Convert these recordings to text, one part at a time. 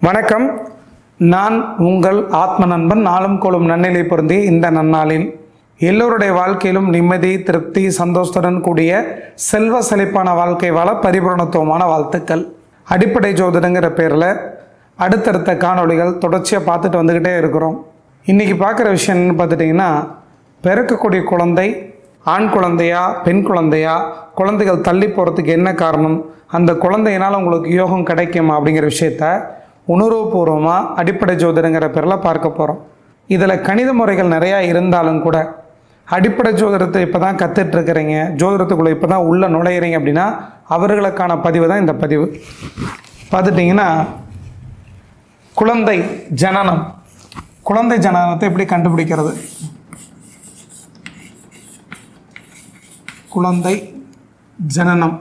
வணக்கம். நான் உங்கள் ஆத்ம நண்பன். நாளும் கோளும் நன்னிலை பொருந்திய இந்த நன்னாளில் எல்லோருடைய வாழ்க்கையிலும் நிம்மதி, திருப்தி, சந்தோஷத்துடன் கூடிய செல்வ செழிப்பான வாழ்க்கை வாழ பரிபூரணத்துவமான வாழ்த்துக்கள். அடிப்படை ஜோதிடங்கிற பேரில் அடுத்தடுத்த காணொளிகள் தொடர்ச்சியாக பார்த்துட்டு வந்துக்கிட்டே இருக்கிறோம். இன்றைக்கி பார்க்குற விஷயம் என்னென்னு பார்த்துட்டிங்கன்னா, பிறக்கக்கூடிய குழந்தை ஆண் குழந்தையா பெண் குழந்தையா, குழந்தைகள் தள்ளி போகிறதுக்கு என்ன காரணம், அந்த குழந்தையினால் உங்களுக்கு யோகம் கிடைக்குமா அப்படிங்கிற விஷயத்த உணர்வுபூர்வமாக அடிப்படை ஜோதிடங்கிற பேரில் பார்க்க போகிறோம். இதில் கணித முறைகள் நிறையா இருந்தாலும் கூட அடிப்படை ஜோதிடத்தை இப்போ தான் கற்றுட்ருக்கிறீங்க, ஜோதிடத்துக்குள்ளே இப்போ தான் உள்ளே நுழையிறீங்க அப்படின்னா அவர்களுக்கான பதிவு தான் இந்த பதிவு. பார்த்துட்டிங்கன்னா, குழந்தை ஜனனம், குழந்தை ஜனனத்தை எப்படி கண்டுபிடிக்கிறது? குழந்தை ஜனனம்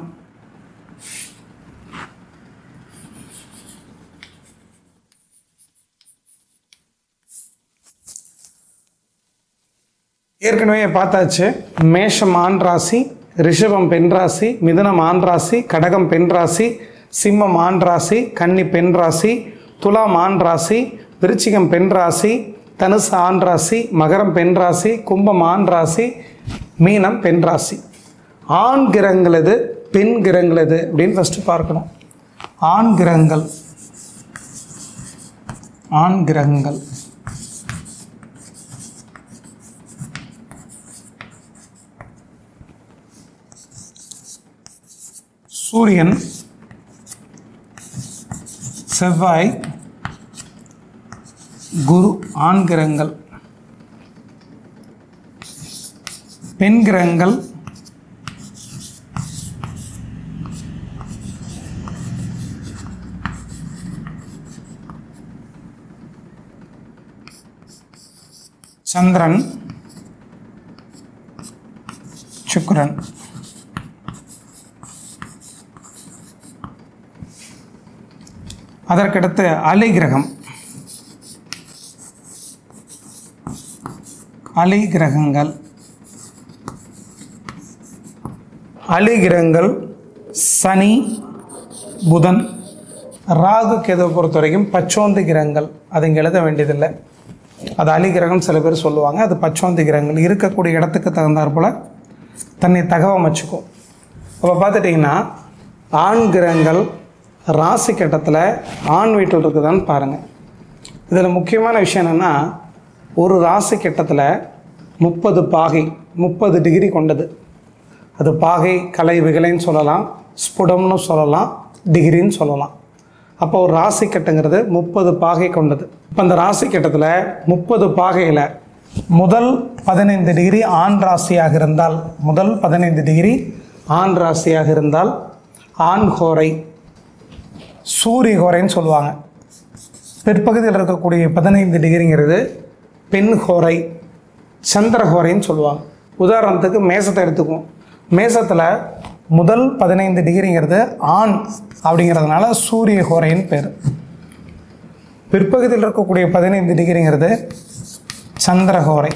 ஏற்கனவே பார்த்தாச்சு. மேஷம் ஆண் ராசி, ரிஷபம் பெண் ராசி, மிதுனம் ஆண் ராசி, கடகம் பெண் ராசி, சிம்மம் ஆண் ராசி, கன்னி பெண் ராசி, துலாம் ஆண் ராசி, விருச்சிகம் பெண் ராசி, தனுசு ஆண் ராசி, மகரம் பெண் ராசி, கும்பம் ஆண் ராசி, மீனம் பெண் ராசி. ஆண் கிரகங்கள் எது, பெண் கிரகங்கள் எது அப்படின்னு ஃபஸ்ட்டு பார்க்கணும். ஆண் கிரகங்கள், ஆண் கிரகங்கள் சூரியன், செவ்வாய், குரு ஆண் கிரகங்கள். பெண் கிரகங்கள் சந்திரன், சுக்கிரன். அதற்கடுத்து அலி கிரகம், அலி கிரகங்கள். அலி கிரகங்கள் சனி, புதன், ராகு, கேதுவை பொறுத்த வரைக்கும் பச்சோந்தி கிரகங்கள். அது இங்கே எழுத வேண்டியதில்லை, அது அலி கிரகம் சில பேர் சொல்லுவாங்க. அது பச்சோந்தி கிரகங்கள். இருக்கக்கூடிய இடத்துக்கு தகுந்தாற் போல் தன்னை தகவமைச்சுக்கும். அப்போ பார்த்துட்டிங்கன்னா, ஆண் கிரகங்கள் ராசி கட்டத்தில் ஆண் வீட்டில் இருக்குதான்னு பாருங்கள். இதில் முக்கியமான விஷயம் என்னென்னா, ஒரு ராசி கட்டத்தில் 30 பாகை, 30 டிகிரி கொண்டது. அது பாகை, கலை, விகலைன்னு சொல்லலாம், ஸ்புடம்னு சொல்லலாம், டிகிரின்னு சொல்லலாம். அப்போ ஒரு ராசி கட்டங்கிறது 30 பாகை கொண்டது. இப்போ அந்த ராசி கட்டத்தில் 30 பாகையில் முதல் 15 டிகிரி ஆண் ராசியாக இருந்தால், முதல் 15 டிகிரி ஆண் ராசியாக இருந்தால் ஆண் ஹோரை, சூரிய ஹோரைன்னு சொல்லுவாங்க. பிற்பகுதியில் இருக்கக்கூடிய 15 டிகிரிங்கிறது பெண் ஹோரை, சந்திர ஹோரைன்னு சொல்லுவாங்க. உதாரணத்துக்கு மேசத்தை எடுத்துக்குவோம். மேசத்தில் முதல் 15 டிகிரிங்கிறது ஆண் அப்படிங்கிறதுனால சூரிய ஹோரைன்னு பேர். பிற்பகுதியில் இருக்கக்கூடிய 15 டிகிரிங்கிறது சந்திர ஹோரை.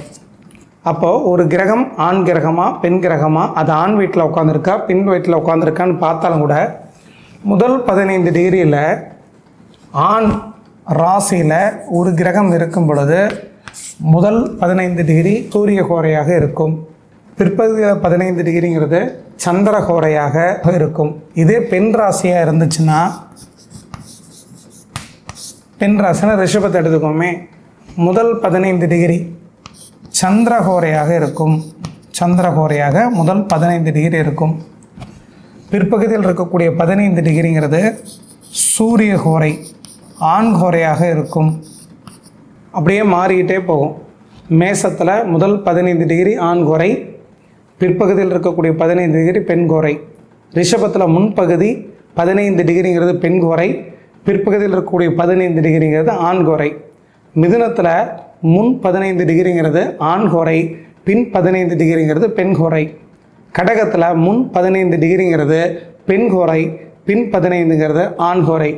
அப்போது ஒரு கிரகம் ஆண் கிரகமா பெண் கிரகமா, அது ஆண் வீட்டில் உட்காந்துருக்கா பெண் வீட்டில் உட்காந்துருக்கான்னு பார்த்தாலும் கூட முதல் 15 டிகிரியில் ஆண் ராசியில் ஒரு கிரகம் இருக்கும் பொழுது முதல் 15 டிகிரி சூரிய ஹோரையாக இருக்கும். பிற்பகுதியில் 15 டிகிரிங்கிறது சந்திர ஹோரையாக இருக்கும். இதே பெண் ராசியாக இருந்துச்சுன்னா, பெண் ராசினா ரிஷபத்தை எடுத்துக்கோமே, முதல் 15 டிகிரி சந்திரஹோரையாக இருக்கும். சந்திரஹோரையாக முதல் 15 டிகிரி இருக்கும். பிற்பகுதியில் இருக்கக்கூடிய 15 டிகிரிங்கிறது சூரிய ஹோரை, ஆண் ஹோரையாக இருக்கும். அப்படியே மாறிக்கிட்டே போகும். மேசத்தில் முதல் 15 டிகிரி ஆண் ஹோரை, பிற்பகுதியில் இருக்கக்கூடிய 15 டிகிரி பெண் ஹோரை. ரிஷபத்தில் முன்பகுதி 15 டிகிரிங்கிறது பெண் ஹோரை, பிற்பகுதியில் இருக்கக்கூடிய 15 டிகிரிங்கிறது ஆண் ஹோரை. மிதுனத்தில் முன் 15 டிகிரிங்கிறது ஆண் ஹோரை, பின் 15 டிகிரிங்கிறது பெண் ஹோரை. கடகத்தில் முன் 15 டிகிரிங்கிறது பெண் ஹோரை, பின் 15ங்கிறது ஆண் ஹோரை.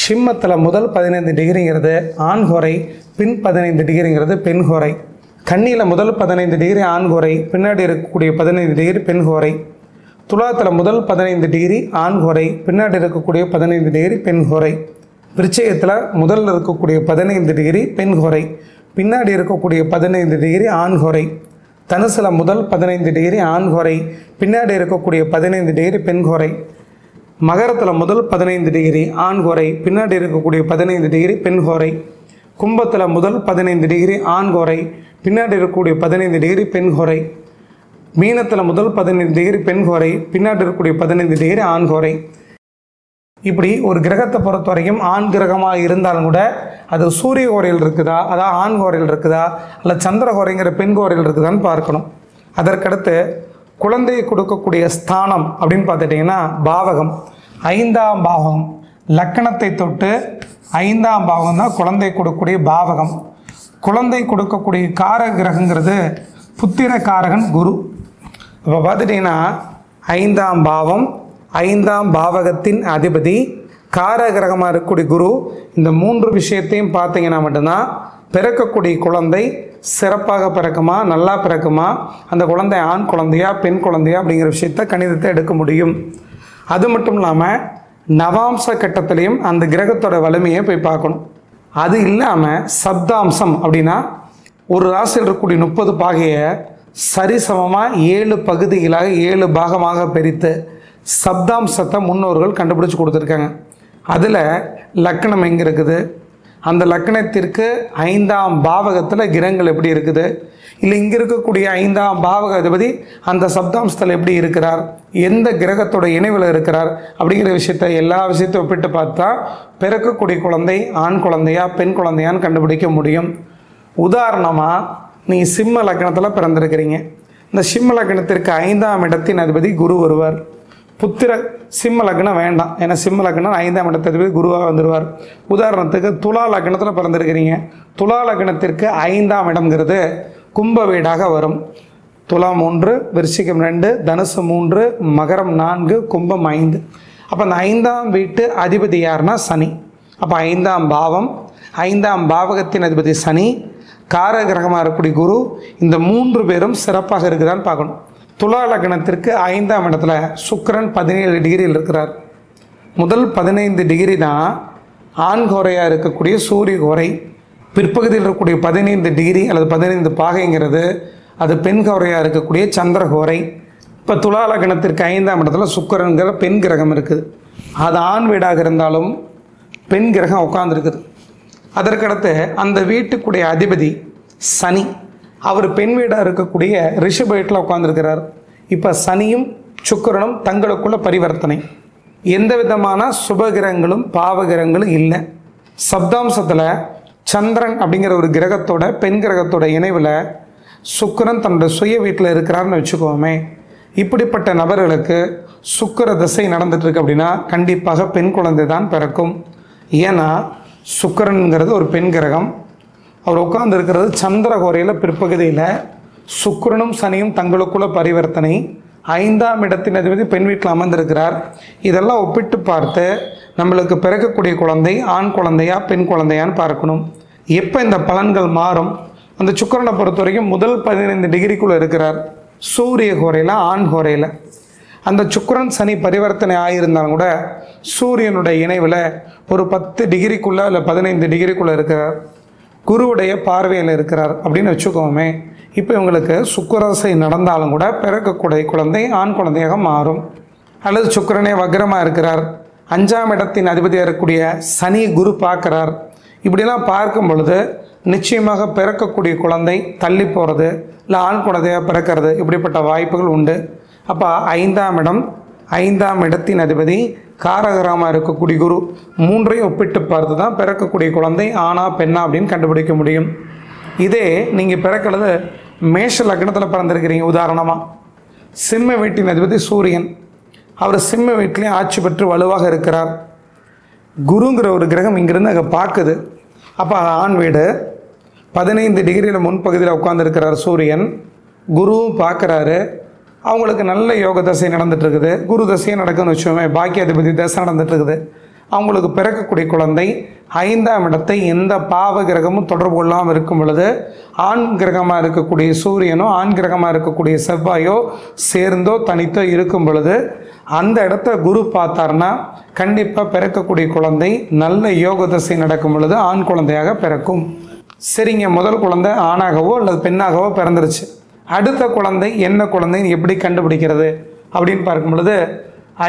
சிம்மத்தில் முதல் 15 டிகிரிங்கிறது ஆண் ஹோரை, பின் 15 டிகிரிங்கிறது பெண் ஹோரை. கன்னியில் முதல் 15 டிகிரி ஆண் ஹோரை, பின்னாடி இருக்கக்கூடிய 15 டிகிரி பெண் ஹோரை. துலாத்தில் முதல் 15 டிகிரி ஆண் ஹோரை, பின்னாடி இருக்கக்கூடிய 15 டிகிரி பெண் ஹோரை. விருச்சிகத்தில் முதல்ல இருக்கக்கூடிய 15 டிகிரி பெண் ஹோரை, பின்னாடி இருக்கக்கூடிய 15 டிகிரி ஆண் ஹோரை. தனுசில் முதல் 15 டிகிரி ஆண் ஹோரை, பின்னாடி இருக்கக்கூடிய 15 டிகிரி பெண் ஹோரை. மகரத்தில் முதல் 15 டிகிரி ஆண் ஹோரை, பின்னாடி இருக்கக்கூடிய 15 டிகிரி பெண் ஹோரை. கும்பத்தில் முதல் 15 டிகிரி ஆண் ஹோரை, பின்னாடி இருக்கக்கூடிய 15 டிகிரி பெண் ஹோரை. மீனத்தில் முதல் 15 டிகிரி பெண் ஹோரை, பின்னாடி இருக்கக்கூடிய 15 டிகிரி ஆண் ஹோரை. இப்படி ஒரு கிரகத்தை பொறுத்த வரைக்கும் ஆண் கிரகமாக இருந்தாலும் கூட அது சூரிய ஹோரையில் இருக்குதா, அதாவது ஆண் ஹோரையில் இருக்குதா, இல்லை சந்திர ஹோரைங்கிற பெண் ஹோரையில் இருக்குதான்னு பார்க்கணும். அதற்கடுத்து குழந்தையை கொடுக்கக்கூடிய ஸ்தானம் அப்படின்னு பார்த்துட்டிங்கன்னா பாவகம், 5ஆம் பாவகம். லக்கணத்தை தொட்டு 5ஆம் பாவகம் தான் குழந்தை கொடுக்கக்கூடிய பாவகம். குழந்தை கொடுக்கக்கூடிய காரக கிரகங்கிறது புத்திர காரகன் குரு. இப்போ பார்த்துட்டிங்கன்னா 5ஆம் பாவம், 5ஆம் பாவகத்தின் அதிபதி, காரக கிரகமாக இருக்கக்கூடிய குரு. இந்த 3 விஷயத்தையும் பார்த்தீங்கன்னா மட்டும்தான் பிறக்கக்கூடிய குழந்தை சிறப்பாக பிறக்குமா, நல்லா பிறக்குமா, அந்த குழந்தை ஆண் குழந்தையா பெண் குழந்தையா அப்படிங்கிற விஷயத்தை கணிதத்தை எடுக்க முடியும். அது மட்டும் இல்லாமல் நவாம்ச கட்டத்திலையும் அந்த கிரகத்தோட வலிமையை போய் பார்க்கணும். அது இல்லாமல் சப்தாம்சம் அப்படின்னா ஒரு ராசியில் இருக்கக்கூடிய 30 பாகையை சரிசமமாக 7 பகுதிகளாக 7 பாகமாக பிரித்து சப்தாம்சத்தை முன்னோர்கள் கண்டுபிடிச்சி கொடுத்துருக்காங்க. அதில் லக்கணம் எங்கே இருக்குது, அந்த லக்கணத்திற்கு 5ஆம் பாவகத்தில் கிரகங்கள் எப்படி இருக்குது, இல்லை இங்கே இருக்கக்கூடிய 5ஆம் பாவக அதிபதி அந்த சப்தாம்சத்தில் எப்படி இருக்கிறார், எந்த கிரகத்தோட இணைவில் இருக்கிறார் அப்படிங்கிற விஷயத்தை எல்லா விஷயத்தையும் ஒப்பிட்டு பார்த்தா பிறக்கக்கூடிய குழந்தை ஆண் குழந்தையா பெண் குழந்தையான்னு கண்டுபிடிக்க முடியும். உதாரணமாக நீங்கள் சிம்ம லக்கணத்தில் பிறந்திருக்கிறீங்க. இந்த சிம்ம லக்கணத்திற்கு 5ஆம் இடத்தின் அதிபதி குரு வருவார். புத்திர சிம்ம லக்னம் வேண்டாம், ஏன்னா சிம்ம லக்னம் 5ஆம் இடத்திற்கு குருவாக வந்துடுவார். உதாரணத்துக்கு துலா லக்னத்தில் பிறந்திருக்கிறீங்க. துலா லக்னத்திற்கு 5ஆம் இடம்ங்கிறது கும்ப வீடாக வரும். துலாம் 3, விருச்சிகம் 2, தனுசு 3, மகரம் 4, கும்பம் 5. அப்போ அந்த 5ஆம் வீட்டு அதிபதி யாருன்னா சனி. அப்போ 5ஆம் பாவம், 5ஆம் பாவகத்தின் அதிபதி சனி, காரக கிரகமாக இருக்கக்கூடிய குரு, இந்த 3 பேரும் சிறப்பாக இருக்குதான்னு பார்க்கணும். துலா லக்னத்திற்கு 5ஆம் இடத்துல சுக்கிரன் 17 டிகிரியில் இருக்கிறார். முதல் 15 டிகிரி தான் ஆண் ஹோரையாக இருக்கக்கூடிய சூரிய ஹோரை. பிற்பகுதியில் இருக்கக்கூடிய 15 டிகிரி அல்லது 15 பாகைங்கிறது அது பெண் ஹோரையாக இருக்கக்கூடிய சந்திர ஹோரை. இப்போ துலா லக்னத்திற்கு 5ஆம் இடத்துல சுக்கிரன்கிற பெண் கிரகம் இருக்குது. அது ஆண் வீடாக இருந்தாலும் பெண் கிரகம் உட்கார்ந்துருக்குது. அதற்கடுத்து அந்த வீட்டுக்குடைய அதிபதி சனி, அவர் பெண் வீடாக இருக்கக்கூடிய ரிஷப வீட்டில் உட்கார்ந்துருக்கிறார். இப்போ சனியும் சுக்கிரனும் தங்களுக்குள்ள பரிவர்த்தனை, எந்த விதமான சுபகிரகங்களும் பாவகிரகங்களும் இல்லை. சப்தாம்சத்தில் சந்திரன் அப்படிங்கிற ஒரு கிரகத்தோட பெண் கிரகத்தோட இணைவில் சுக்கிரன் தன்னோட சுய வீட்டில் இருக்கிறார்னு வச்சுக்கோமே. இப்படிப்பட்ட நபர்களுக்கு சுக்கிர திசை நடந்துட்டுருக்கு அப்படின்னா கண்டிப்பாக பெண் குழந்தை தான் பிறக்கும். ஏன்னா சுக்கிரனுங்கிறது ஒரு பெண் கிரகம், அவர் உட்கார்ந்து இருக்கிறது சந்திர ஹோரையில் பிற்பகுதியில். சுக்கிரனும் சனியும் தங்களுக்குள்ள பரிவர்த்தனை, 5ஆம் இடத்தின் அதிபதி பெண் வீட்டில் அமர்ந்திருக்கிறார். இதெல்லாம் ஒப்பிட்டு பார்த்து நம்மளுக்கு பிறக்கக்கூடிய குழந்தை ஆண் குழந்தையா பெண் குழந்தையான்னு பார்க்கணும். எப்போ இந்த பலன்கள் மாறும், அந்த சுக்கிரனை பொறுத்த வரைக்கும் முதல் 15 டிகிரிக்குள்ளே இருக்கிறார் சூரிய ஹோரையில் ஆண் ஹோரையில். அந்த சுக்கிரன் சனி பரிவர்த்தனை ஆகியிருந்தாலும் கூட சூரியனுடைய இணைவில் ஒரு 10 டிகிரிக்குள்ளே இல்லை 15 டிகிரிக்குள்ளே இருக்கிறார். குருவுடைய பார்வையில் இருக்கிறார் அப்படின்னு வச்சுக்கோமே. இப்போ இவங்களுக்கு சுக்கிரதசை நடந்தாலும் கூட பிறக்கக்கூடிய குழந்தை ஆண் குழந்தையாக மாறும். அல்லது சுக்கிரனே வக்ரமாக இருக்கிறார், 5ஆம் இடத்தின் அதிபதியாக இருக்கக்கூடிய சனி குரு பார்க்குறார். இப்படிலாம் பார்க்கும் பொழுது நிச்சயமாக பிறக்கக்கூடிய குழந்தை தள்ளி போகிறது, இல்லை ஆண் குழந்தையாக பிறக்கிறது, இப்படிப்பட்ட வாய்ப்புகள் உண்டு. அப்போ 5ஆம் இடம், 5ஆம் இடத்தின் அதிபதி, காரகரமாக இருக்கக்கூடிய குரு, 3ஐயும் ஒப்பிட்டு பார்த்து தான் பிறக்கக்கூடிய குழந்தை ஆணா பெண்ணா அப்படின்னு கண்டுபிடிக்க முடியும். இதே நீங்கள் பிறக்கிறது மேஷ லக்னத்தில் பிறந்திருக்கிறீங்க. உதாரணமாக சிம்ம வீட்டின் அதிபதி சூரியன், அவர் சிம்ம வீட்டிலையும் ஆட்சி பெற்று வலுவாக இருக்கிறார். குருங்கிற ஒரு கிரகம் இங்கிருந்து அங்கே பார்க்குது. அப்போ ஆண் வீடு 15 டிகிரியில் முன்பகுதியில் உட்காந்துருக்கிறார் சூரியன், குருவும் பார்க்குறாரு. அவங்களுக்கு நல்ல யோக தசை நடந்துகிட்ருக்குது, குரு தசையும் நடக்குதுன்னு வச்சோமே, பாக்கிய அதிபதி தசை நடந்துகிட்ருக்குது. அவங்களுக்கு பிறக்கக்கூடிய குழந்தை 5ஆம் இடத்தை எந்த பாவ கிரகமும் தொடர்பு கொள்ளாமல் இருக்கும் பொழுது, ஆண் கிரகமாக இருக்கக்கூடிய சூரியனோ ஆண் கிரகமாக இருக்கக்கூடிய செவ்வாயோ சேர்ந்தோ தனித்தோ இருக்கும் பொழுது அந்த இடத்த குரு பார்த்தார்னா கண்டிப்பாக பிறக்கக்கூடிய குழந்தை நல்ல யோக தசை நடக்கும் பொழுது ஆண் குழந்தையாக பிறக்கும். சரிங்க, முதல் குழந்தை ஆணாகவோ அல்லது பெண்ணாகவோ பிறந்துருச்சு. அடுத்த குழந்தை என்ன குழந்தைன்னு எப்படி கண்டுபிடிக்கிறது அப்படின்னு பார்க்கும் பொழுது,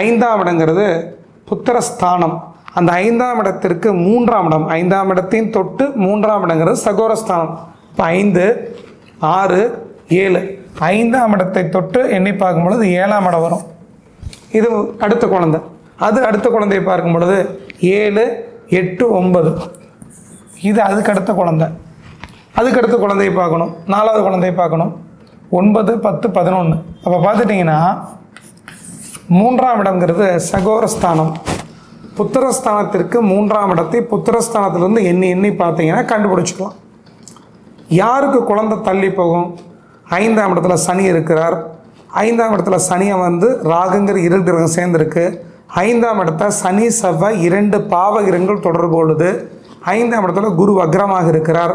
5ஆம் இடங்கிறது புத்திரஸ்தானம். அந்த 5ஆம் இடத்திற்கு 3ஆம் இடம், 5ஆம் இடத்தையும் தொட்டு 3ஆம் இடங்கிறது சகோரஸ்தானம். இப்போ 5, 6, 7, 5ஆம் இடத்தை தொட்டு எண்ணி பார்க்கும் பொழுது 7ஆம் இடம் வரும். இது அடுத்த குழந்தை. அது அடுத்த குழந்தையை பார்க்கும் பொழுது 7, 8, 9. இது அதுக்கு அடுத்த குழந்தை. அதுக்கு அடுத்த குழந்தையை பார்க்கணும், 4வது குழந்தையை பார்க்கணும், 9, 10, 11. அப்போ பார்த்துட்டிங்கன்னா 3ஆம் இடங்கிறது சகோரஸ்தானம். புத்திரஸ்தானத்திற்கு 3ஆம் இடத்தை புத்திரஸ்தானத்திலிருந்து எண்ணி எண்ணி பார்த்தீங்கன்னா கண்டுபிடிச்சிக்கலாம். யாருக்கு குழந்தை தள்ளி போகும்? 5ஆம் இடத்துல சனி இருக்கிறார். 5ஆம் இடத்துல சனியை ராகுங்கிற இருள் கிரகம் சேர்ந்துருக்கு. 5ஆம் இடத்த சனி செவ்வாய் 2 பாவ கிரகங்கள் தொடர்பு கொள்ளுது. 5ஆம் இடத்துல குரு வக்ரமாக இருக்கிறார்.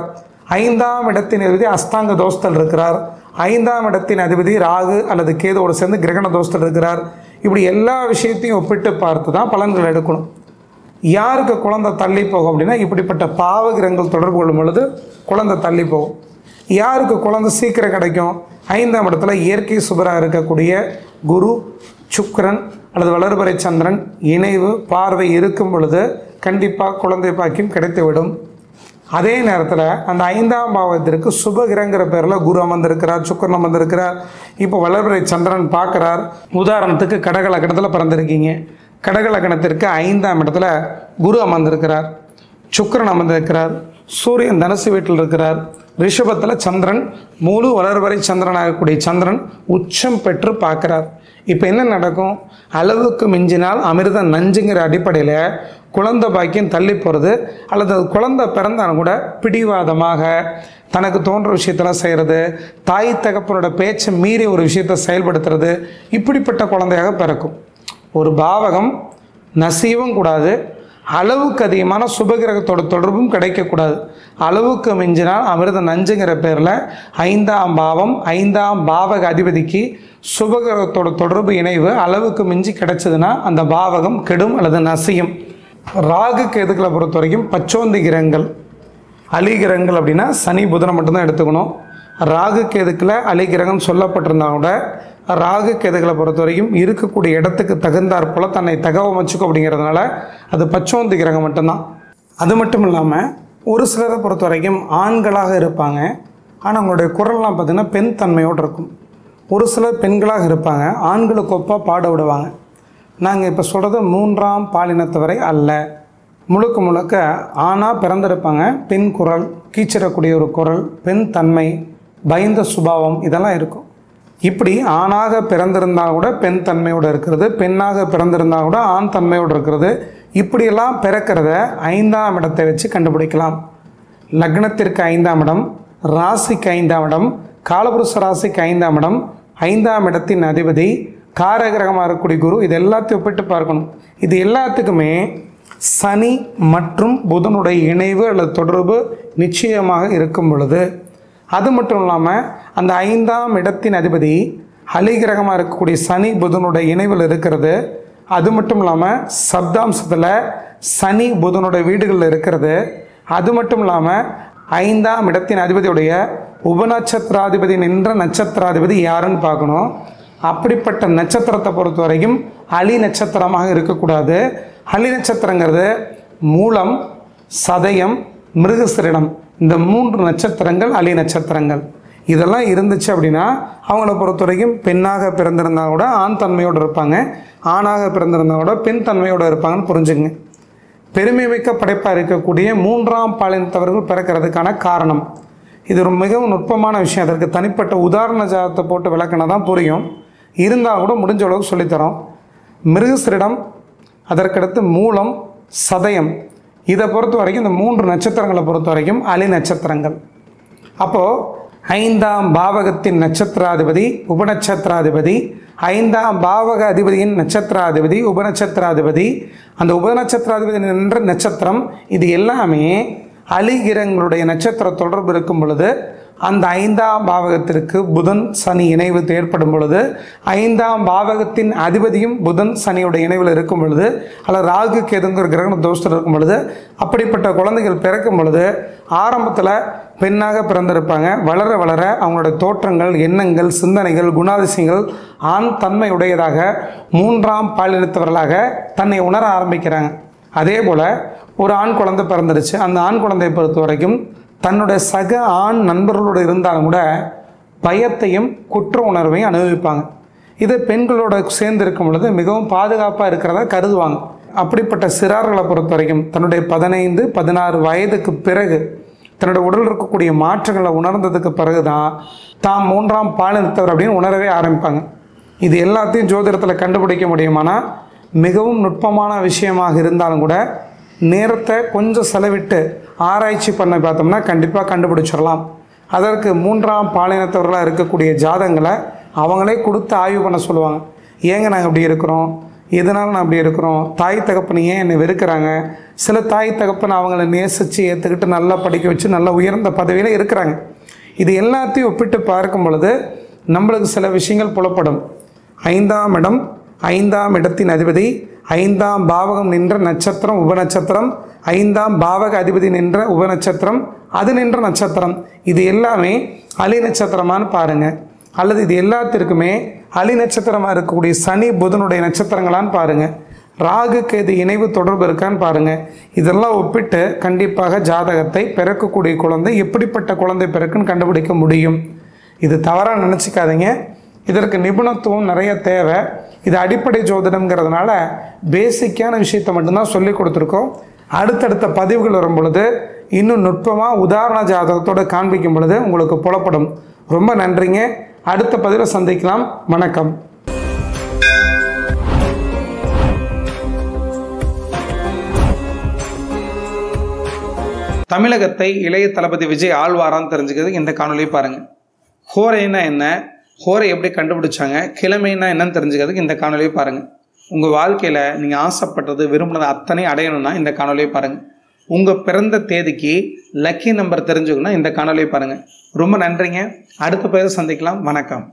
5ஆம் இடத்தின் அதிபதி அஸ்தாங்க தோஷத்தில் இருக்கிறார். 5ஆம் இடத்தின் அதிபதி ராகு அல்லது கேதுவோடு சேர்ந்து கிரகண தோஷத்தில் இருக்கிறார். இப்படி எல்லா விஷயத்தையும் ஒப்பிட்டு பார்த்து தான் பலன்கள் எடுக்கணும். யாருக்கு குழந்தை தள்ளி போகும் அப்படின்னா, இப்படிப்பட்ட பாவ கிரகங்கள் தொடர்பு கொள்ளும் பொழுது குழந்தை தள்ளி போகும். யாருக்கு குழந்தை சீக்கிரம் கிடைக்கும்? 5ஆம் இடத்துல இயற்கை சுபராக இருக்கக்கூடிய குரு, சுக்கிரன் அல்லது வளர்பிறை சந்திரன் இணைவு பார்வை இருக்கும் பொழுது கண்டிப்பாக குழந்தை பாக்கியம் கிடைத்துவிடும். அதே நேரத்தில் அந்த 5ஆம் பாவத்திற்கு சுபகிரங்கிற பேரில் குரு அமர்ந்திருக்கிறார், சுக்கிரன் அமர்ந்திருக்கிறார். இப்போ வளர்பிறை சந்திரன் பார்க்குறார். உதாரணத்துக்கு கடக லக்னத்தில் பிறந்திருக்கீங்க. கடக லக்னத்திற்கு 5ஆம் இடத்துல குரு அமர்ந்திருக்கிறார், சுக்கிரன் அமர்ந்திருக்கிறார், சூரியன் தனுசு வீட்டில் இருக்கிறார். ரிஷபத்தில் சந்திரன், முழு வளர்வரை சந்திரனாகக்கூடிய சந்திரன் உச்சம் பெற்று பார்க்குறார். இப்போ என்ன நடக்கும்? அளவுக்கு மிஞ்சினால் அமிர்தம் நஞ்சுங்கிற அடிப்படையில் குழந்தை பாக்கியம் தள்ளி போகிறது, அல்லது குழந்தை பிறந்தாலும் கூட பிடிவாதமாக தனக்கு தோன்ற விஷயத்தெல்லாம் செய்கிறது, தாய் தகப்பனோட பேச்சை மீறி ஒரு விஷயத்தை செயல்படுத்துறது, இப்படிப்பட்ட குழந்தையாக பிறக்கும். ஒரு பாவகம் நசீவும் கூடாது, அளவுக்கு அதிகமான சுபகிரகத்தோட தொடர்பும் கிடைக்கக்கூடாது. அளவுக்கு மிஞ்சினால் அமிர்த நஞ்சுங்கிற பேரில் 5ஆம் பாவம் 5ஆம் பாவக அதிபதிக்கு சுபகிரகத்தோட தொடர்பு இணைவு அளவுக்கு மிஞ்சி கிடைச்சதுன்னா அந்த பாவகம் கெடும் அல்லது நசியும். ராகு கேதுக்களை பொறுத்த வரைக்கும் பச்சோந்தி கிரகங்கள், அலிகிரகங்கள் அப்படின்னா சனி புதனை மட்டும்தான் எடுத்துக்கணும். ராகு கேதுக்களை அலிகிரகம் சொல்லப்பட்டிருந்தா கூட ராகு கேதுகளை பொறுத்த வரைக்கும் இருக்கக்கூடிய இடத்துக்கு தகுந்தாற் போல் தன்னை தகவமைச்சுக்கும். அப்படிங்கிறதுனால அது பச்சோந்தி கிரகம் மட்டும்தான். அது மட்டும் இல்லாமல் ஒரு சிலரை பொறுத்த வரைக்கும் ஆண்களாக இருப்பாங்க, ஆனால் அவங்களுடைய குரல்லாம் பார்த்திங்கன்னா பெண் தன்மையோடு இருக்கும். ஒரு சிலர் பெண்களாக இருப்பாங்க, ஆண்களுக்கு ஒப்பாக பாட விடுவாங்க. நாங்கள் இப்போ சொல்கிறது 3ஆம் பாலினத்தவரை அல்ல. முழுக்க முழுக்க ஆணாக பிறந்திருப்பாங்க, பெண் குரல், கீச்சிடக்கூடிய ஒரு குரல், பெண் தன்மை, பயந்த சுபாவம் இதெல்லாம் இருக்கும். இப்படி ஆணாக பிறந்திருந்தால் கூட பெண் தன்மையோடு இருக்கிறது, பெண்ணாக பிறந்திருந்தால் கூட ஆண் தன்மையோடு இருக்கிறது, இப்படியெல்லாம் பிறக்கிறத 5ஆம் இடத்தை வச்சு கண்டுபிடிக்கலாம். லக்னத்திற்கு 5ஆம் இடம், ராசிக்கு 5ஆம் இடம், காலபுருஷ ராசிக்கு 5ஆம் இடம், 5ஆம் இடத்தின் அதிபதி காரகிரகமாக இருக்கக்கூடிய குரு, இது எல்லாத்தையும் ஒப்பிட்டு பார்க்கணும். இது எல்லாத்துக்குமே சனி மற்றும் புதனுடைய இணைவு அல்லது தொடர்பு நிச்சயமாக இருக்கும் பொழுது, அது மட்டும் இல்லாமல் அந்த 5ஆம் இடத்தின் அதிபதி அலிகிரகமாக இருக்கக்கூடிய சனி புதனுடைய இணைவில் இருக்கிறது, அது மட்டும் இல்லாமல் சப்தாம்சத்தில் சனி புதனுடைய வீடுகளில் இருக்கிறது, அது மட்டும் இல்லாமல் 5ஆம் இடத்தின் அதிபதியுடைய உபநட்சத்திராதிபதி நின்ற நட்சத்திராதிபதி யாருன்னு பார்க்கணும். அப்படிப்பட்ட நட்சத்திரத்தை பொறுத்த வரைக்கும் அலி நட்சத்திரமாக இருக்கக்கூடாது. அலி நட்சத்திரங்கிறது மூலம், சதயம், மிருகசிரிடம், இந்த 3 நட்சத்திரங்கள் அலி நட்சத்திரங்கள். இதெல்லாம் இருந்துச்சு அப்படின்னா அவங்கள பொறுத்த வரைக்கும் பெண்ணாக பிறந்திருந்தால் கூட ஆண் தன்மையோடு இருப்பாங்க, ஆணாக பிறந்திருந்தால் கூட பெண் தன்மையோடு இருப்பாங்கன்னு புரிஞ்சுங்க. பெருமை மிக்க படைப்பாக இருக்கக்கூடிய 3ஆம் பாலினத்தவர்கள் பிறக்கிறதுக்கான காரணம் இது ஒரு மிகவும் நுட்பமான விஷயம். அதற்கு தனிப்பட்ட உதாரண ஜாதகத்தை போட்டு விளக்கினா தான் புரியும். இருந்தால் கூட முடிஞ்ச அளவுக்கு சொல்லித்தரோம். மிருகசிரிடம், அதற்கடுத்து மூலம், சதயம், இதை பொறுத்த வரைக்கும் இந்த 3 நட்சத்திரங்களை பொறுத்த வரைக்கும் அலி நட்சத்திரங்கள். அப்போது ஐந்தாம் பாவகத்தின் நட்சத்திராதிபதி உபநட்சத்திராதிபதி, ஐந்தாம் பாவக அதிபதியின் நட்சத்திராதிபதி உபநட்சத்திராதிபதி, அந்த உபநட்சத்திராதிபதி நின்ற நட்சத்திரம், இது எல்லாமே அலிகிரகங்களுடைய நட்சத்திர தொடர்பு இருக்கும் பொழுது அந்த ஐந்தாம் பாவகத்திற்கு புதன் சனி இணைவு ஏற்படும் பொழுது, ஐந்தாம் பாவகத்தின் அதிபதியும் புதன் சனியுடைய இணைவில் இருக்கும் பொழுது, அல்லது ராகு கேதுங்கிற கிரகண தோஷத்தில் இருக்கும் பொழுது, அப்படிப்பட்ட குழந்தைகள் பிறக்கும் பொழுது ஆரம்பத்தில் பெண்ணாக பிறந்திருப்பாங்க. வளர வளர அவங்களுடைய தோற்றங்கள், எண்ணங்கள், சிந்தனைகள், குணாதிசயங்கள் ஆண் தன்மையுடையதாக மூன்றாம் பாலினத்தவர்களாக தன்னை உணர ஆரம்பிக்கிறாங்க. அதே போல் ஒரு ஆண் குழந்தை பிறந்துருச்சு. அந்த ஆண் குழந்தையை பொறுத்த வரைக்கும் தன்னுடைய சக ஆண் நண்பர்களோடு இருந்தாலும் கூட பயத்தையும் குற்ற உணர்வையும் அனுபவிப்பாங்க. இது பெண்களோட சேர்ந்து இருக்கும் பொழுது மிகவும் பாதுகாப்பாக இருக்கிறதா கருதுவாங்க. அப்படிப்பட்ட சிறார்களை பொறுத்த வரைக்கும் தன்னுடைய 15, 16 வயதுக்கு பிறகு தன்னுடைய உடல் இருக்கக்கூடிய மாற்றங்களை உணர்ந்ததுக்கு பிறகு தான் தாம் மூன்றாம் பாலினத்தவர் அப்படின்னு உணரவே ஆரம்பிப்பாங்க. இது எல்லாத்தையும் ஜோதிடத்தில் கண்டுபிடிக்க முடியுமானா மிகவும் நுட்பமான விஷயமாக இருந்தாலும் கூட நேரத்தை கொஞ்சம் செலவிட்டு ஆராய்ச்சி பண்ண பார்த்தோம்னா கண்டிப்பாக கண்டுபிடிச்சிடலாம். அதற்கு மூன்றாம் பாலினத்தவர்களாக இருக்கக்கூடிய ஜாதகங்களை அவங்களே கொடுத்து ஆய்வு பண்ண சொல்லுவாங்க. ஏங்க நாங்கள் இப்படி இருக்கிறோம், எதனால் நான் அப்படி இருக்கிறோம், தாய் தகப்பனை ஏன் என்னை வெறுக்கிறாங்க, சில தாய் தகப்பனை அவங்கள நேசித்து ஏற்றுக்கிட்டு நல்லா படிக்க வச்சு நல்ல உயர்ந்த பதவியில் இருக்கிறாங்க. இது எல்லாத்தையும் ஒப்பிட்டு பார்க்கும் பொழுது நம்மளுக்கு சில விஷயங்கள் புலப்படும். ஐந்தாம் இடம், ஐந்தாம் இடத்தின் அதிபதி, ஐந்தாம் பாவகம் நின்ற நட்சத்திரம் உபநட்சத்திரம், ஐந்தாம் பாவக அதிபதி நின்ற உபநட்சத்திரம், அது நின்ற நட்சத்திரம், இது எல்லாமே அலி நட்சத்திரமானு பாருங்கள். அல்லது இது எல்லாத்திற்குமே அலி நட்சத்திரமாக இருக்கக்கூடிய சனி புதனுடைய நட்சத்திரங்களான்னு பாருங்கள். ராகு கேது இணைவு தொடர்பு இருக்கான்னு பாருங்கள். இதெல்லாம் ஒப்பிட்டு கண்டிப்பாக ஜாதகத்தை பிறக்கக்கூடிய குழந்தை எப்படிப்பட்ட குழந்தை பிறக்குன்னு கண்டுபிடிக்க முடியும். இது தவறாக நினச்சிக்காதீங்க. இதற்கு நிபுணத்துவம் நிறைய தேவை. இது அடிப்படை ஜோதிடம்ங்கிறதுனால பேசிக்கான விஷயத்தை மட்டும்தான் சொல்லி கொடுத்துருக்கோம். அடுத்தடுத்த பதிவுகள் வரும் பொழுது இன்னும் நுட்பமாக உதாரண ஜாதகத்தோடு காண்பிக்கும் பொழுது உங்களுக்கு புலப்படும். ரொம்ப நன்றிங்க. அடுத்த பதிவில் சந்திக்கலாம். வணக்கம். தமிழகத்தை இளைய தளபதி விஜய் ஆழ்வாரான்னு தெரிஞ்சுக்கிறதுக்கு இந்த காணொலியை பாருங்கள். ஹோரைனா என்ன, ஹோரை எப்படி கண்டுபிடிச்சாங்க, கிழமைன்னா என்னன்னு தெரிஞ்சுக்கிறதுக்கு இந்த காணொலியை பாருங்கள். உங்கள் வாழ்க்கையில் நீங்கள் ஆசைப்பட்டது விரும்பினது அத்தனை அடையணும்னா இந்த காணொலியை பாருங்கள். உங்கள் பிறந்த தேதிக்கு லக்கி நம்பர் தெரிஞ்சுக்கணும்னா இந்த காணொலியை பாருங்கள். ரொம்ப நன்றிங்க. அடுத்த பேரை சந்திக்கலாம். வணக்கம்.